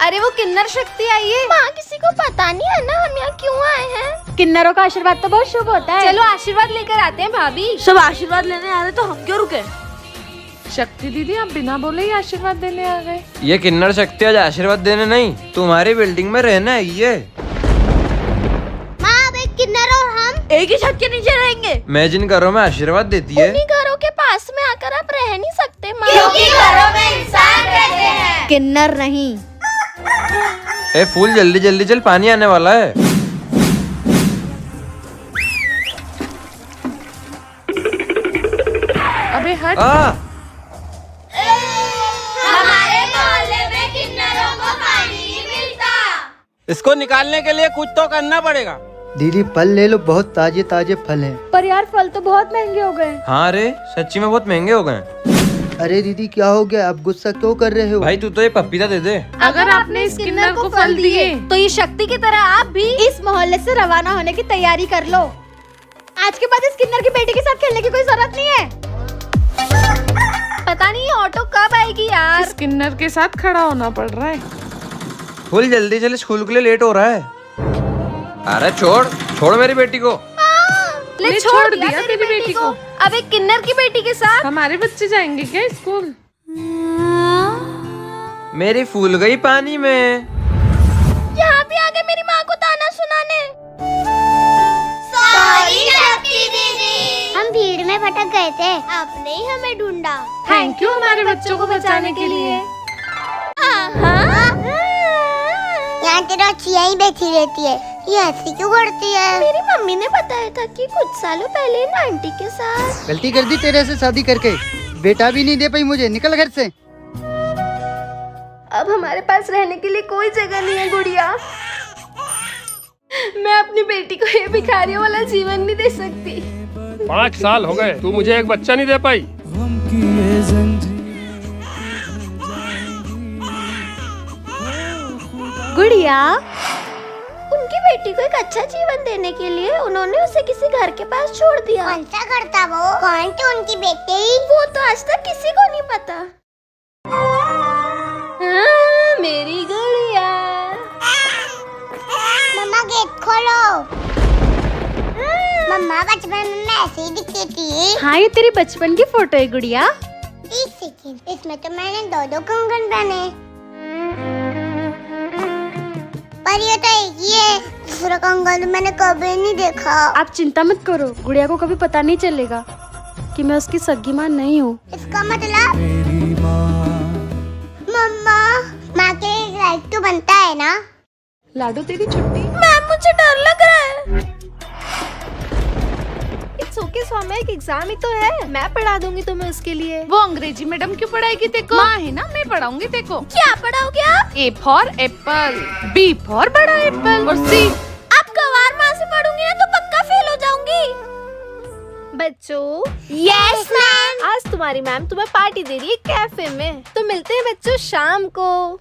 अरे वो किन्नर शक्ति आई है। माँ किसी को पता नहीं है ना हम यहाँ क्यों आए हैं। किन्नरों का आशीर्वाद तो बहुत शुभ होता है। चलो आशीर्वाद लेकर आते हैं भाभी। सब आशीर्वाद लेने आ रहे तो हम क्यों रुके। शक्ति दीदी आप बिना बोले ही आशीर्वाद देने आ गए। ये किन्नर शक्ति आज आशीर्वाद देने नहीं, तुम्हारी बिल्डिंग में रहना है ये। माँ अब एक किन्नर और हम एक ही छत के नीचे रहेंगे। मैं जिन घरों में आशीर्वाद देती है, उन्हीं घरों के पास में आकर आप रह नहीं सकते माँ, क्योंकि घरों में इंसान रहते हैं, किन्नर नहीं। ए फूल जल्दी जल्दी चल, पानी आने वाला है। अबे हट। हमारे मोहल्ले में किन्नरों को पानी नहीं मिलता। इसको निकालने के लिए कुछ तो करना पड़ेगा। दीदी फल ले लो, बहुत ताजे ताजे फल हैं। पर यार फल तो बहुत महंगे हो गए। हाँ रे सच्ची में बहुत महंगे हो गए। अरे दीदी क्या हो गया, आप गुस्सा क्यों कर रहे हो? भाई तू तो ये पपीता दे दे। अगर आपने इस किन्नर को फल दिए तो ये शक्ति की तरह आप भी इस मोहल्ले से रवाना होने की तैयारी कर लो। आज के बाद इस किन्नर की बेटी के साथ खेलने की कोई जरूरत नहीं है। पता नहीं ये ऑटो कब आएगी यार। इस किन्नर के साथ खड़ा होना पड़ रहा है। फूल जल्दी चल, स्कूल के लिए लेट हो रहा है। अरे छोड़ छोड़ मेरी बेटी को। ले छोड़ दिया तेरी बेटी को। अब एक किन्नर की बेटी के साथ हमारे बच्चे जाएंगे क्या स्कूल? मेरी फूल गई पानी में। यहाँ भी आ गए मेरी माँ को ताना सुनाने। सॉरी शक्ति दीदी, हम भीड़ में भटक गए थे, आपने ही हमें ढूंढा। थैंक यू हमारे बच्चों को बचाने के लिए। यहाँ तेरा चिया ही बैठी रहती है, ये ऐसी क्यों करती है? मेरी मम्मी ने बताया था कि कुछ सालों पहले इन आंटी के साथ गलती कर दी तेरे से शादी करके, बेटा भी नहीं दे पाई मुझे, निकल घर से। अब हमारे पास रहने के लिए कोई जगह नहीं है गुड़िया। मैं अपनी बेटी को ये भिखारियों वाला जीवन नहीं दे सकती। 5 साल हो गए, तू मुझे एक बच्चा नहीं दे पाई। गुड़िया उनकी बेटी को एक अच्छा जीवन देने के लिए उन्होंने उसे किसी घर के पास छोड़ दिया। कौन सा घर था वो? कौन थे उनकी बेटी? वो तो आज तक किसी को नहीं पता। मेरी गुड़िया। मम्मा गेट खोलो। मम्मा बचपन में ऐसे ही दिखती थी। हाँ ये तेरी बचपन की फोटो है गुड़िया। 1 सेकंड, इसमें तो मैंने 2 कंगन पहने, पर ये तो एक ही है। दूसरा कंगन मैंने कभी नहीं देखा। आप चिंता मत करो, गुड़िया को कभी पता नहीं चलेगा कि मैं उसकी सगी माँ नहीं हूँ। इसका मतलब मम्मा, माँ के राइट तो बनता है ना? लाडो तेरी छुट्टी। मैम मुझे डर लग रहा है। इट्स ओके सौम्या, एक एग्जाम ही तो है, मैं पढ़ा दूंगी तुम्हें उसके लिए। वो अंग्रेजी मैडम क्यों पढ़ाएगी तेको? माँ है ना, मैं पढ़ाऊंगी तेको। क्या पढ़ाओगे आप? A for Apple, B for बड़ा एप्पल और C। आप गवार माँ से पढ़ूंगी ना तो पक्का फेल हो जाऊंगी। बच्चों यस मैम। आज तुम्हारी मैम तुम्हें पार्टी दे रही है कैफे में, तो मिलते हैं बच्चों शाम को।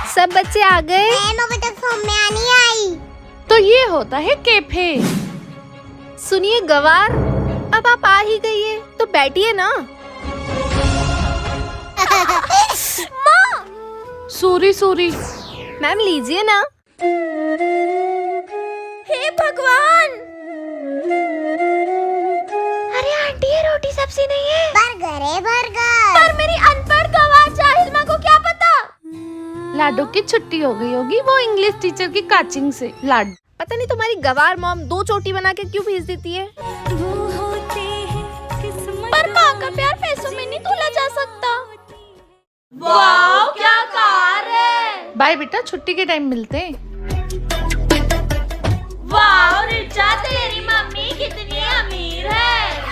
सब बच्चे आ गए? मैम अभी तक सौम्या नहीं आई। तो ये होता है कैफे। सुनिए गवार, अब आप आ ही गई है तो बैठिए ना। माँ, सॉरी मैम लीजिए ना। हे भगवान। अरे आंटी ये रोटी सब्जी नहीं है, बर्गर है बर्गर। पर मेरी अनपढ़ गवार जाहिल माँ को क्या पता? लाडो की छुट्टी हो गई होगी, वो इंग्लिश टीचर की कोचिंग से। लाड पता नहीं तुम्हारी गवार मॉम 2 चोटी बना के क्यों भेज देती है। पर माँ का प्यार पैसों में नहीं तोला जा सकता। वाओ क्या कार है। बाय बेटा, छुट्टी के टाइम मिलते हैं। वाओ रिचा, तेरी मम्मी कितनी अमीर है।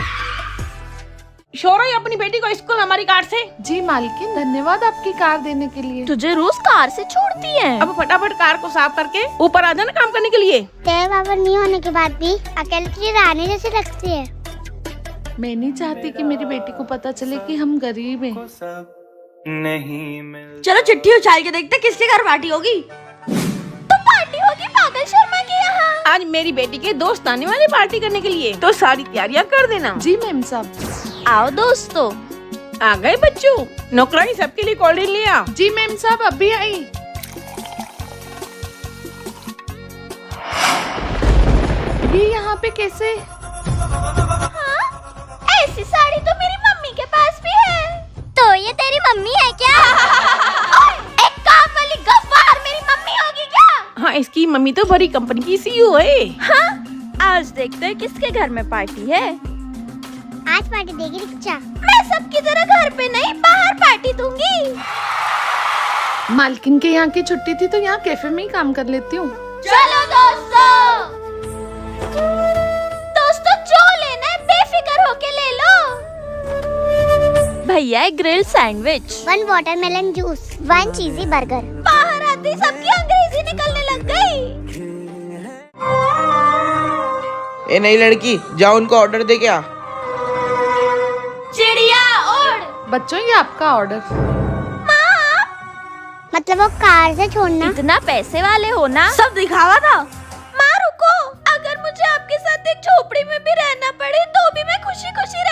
शोरो अपनी बेटी को स्कूल हमारी कार से। जी मालकिन, धन्यवाद आपकी कार देने के लिए। तुझे रोज कार से छोड़ती है। अब फटाफट कार को साफ करके ऊपर आ जाना काम करने के लिए। तेरे पापा नहीं होने के बाद भी अकेले तुझे रानी जैसी लगती है। मैं नहीं चाहती कि मेरी बेटी को पता चले कि हम गरीब हैं। चलो चिट्ठी उछाल के देखते किसके घर पार्टी होगी। तो पार्टी होगी पागल शर्मा के यहाँ। आज मेरी बेटी के दोस्त आने वाले पार्टी करने के लिए, तो सारी तैयारियां कर देना। जी मैम साहब। आओ दोस्तों, आ गए बच्चों, नौकरानी सबके लिए कोल्ड ड्रिंक लिया। जी मैम साहब अभी आई। ये यहाँ पे कैसे? हाँ? ऐसी साड़ी तो मेरी मम्मी के पास भी है। तो ये तेरी मम्मी है क्या? एक काम वाली गफ्फार मेरी मम्मी होगी क्या? हाँ, इसकी मम्मी तो बड़ी कंपनी की सीईओ है। हाँ? आज देखते हैं किसके घर में पार्टी है। आज पार्टी देगी रिक्शा। मैं सबकी तरह घर पे नहीं बाहर पार्टी दूंगी। मालकिन के यहाँ की छुट्टी थी तो यहाँ कैफे में ही काम कर लेती हूँ। चलो दोस्तों, जो लेना है बेफिक्र होके ले लो। भैया एक grill sandwich, 1 watermelon juice, 1 cheesy burger. बाहर आते ही सबकी अंग्रेजी निकलने लग गई। ए नई लड़की, जाओ उनको ऑर्डर दे क्या। चिड़िया उड़। बच्चों ये आपका ऑर्डर। मतलब वो कार से छोड़ना। इतना पैसे वाले हो ना, सब दिखावा था। माँ रुको, अगर मुझे आपके साथ एक झोपड़ी में भी रहना पड़े तो भी मैं खुशी खुशी